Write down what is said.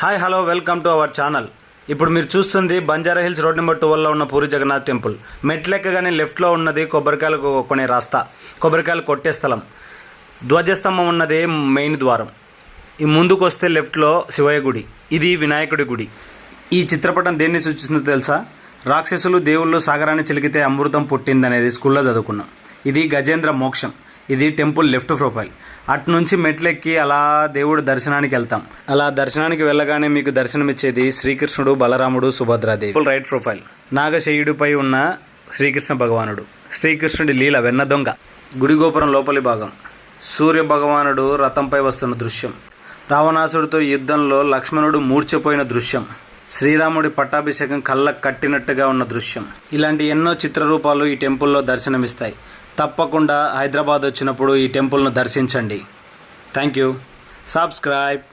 Hi hello welcome to our channel. ఇప్పుడు మీరు చూస్తుంది బంజారా హిల్స్ రోడ్ నెంబర్ 12లో ఉన్న పూరి జగన్నాథ్ టెంపుల్. మెట్లెక్కగానే లెఫ్ట్లో ఉన్నది కొబ్బరికాయలు కొనే రాస్తా, కొబ్బరికాయలు కొట్టే స్థలం. ధ్వజస్తంభం ఉన్నది మెయిన్ ద్వారం. ఈ ముందుకు వస్తే లెఫ్ట్లో శివయ్య గుడి, ఇది వినాయకుడి గుడి. ఈ చిత్రపటం దేన్ని సూచిస్తుందో తెలుసా? రాక్షసులు దేవుళ్ళు సాగరాన్ని చిలికితే అమృతం పుట్టిందనేది స్కూల్లో చదువుకున్నాం. ఇది గజేంద్ర మోక్షం. ఇది టెంపుల్ లెఫ్ట్ ప్రొఫైల్. అటు నుంచి మెట్లెక్కి అలా దేవుడు దర్శనానికి వెళ్తాం. అలా దర్శనానికి వెళ్ళగానే మీకు దర్శనమిచ్చేది శ్రీకృష్ణుడు, బలరాముడు, సుభద్రాదేవి. రైట్ ప్రొఫైల్ నాగశయుడిపై ఉన్న శ్రీకృష్ణ భగవానుడు. శ్రీకృష్ణుడి లీల వెన్న దొంగ. గుడి గోపురం లోపలి భాగం. సూర్య భగవానుడు రథంపై వస్తున్న దృశ్యం. రావణాసుడితో యుద్ధంలో లక్ష్మణుడు మూర్ఛపోయిన దృశ్యం. శ్రీరాముడి పట్టాభిషేకం కళ్ళకు కట్టినట్టుగా ఉన్న దృశ్యం. ఇలాంటి ఎన్నో చిత్రరూపాలు ఈ టెంపుల్లో దర్శనమిస్తాయి. తప్పకుండా హైదరాబాద్ వచ్చినప్పుడు ఈ టెంపుల్ను దర్శించండి. Thank you. సబ్స్క్రైబ్.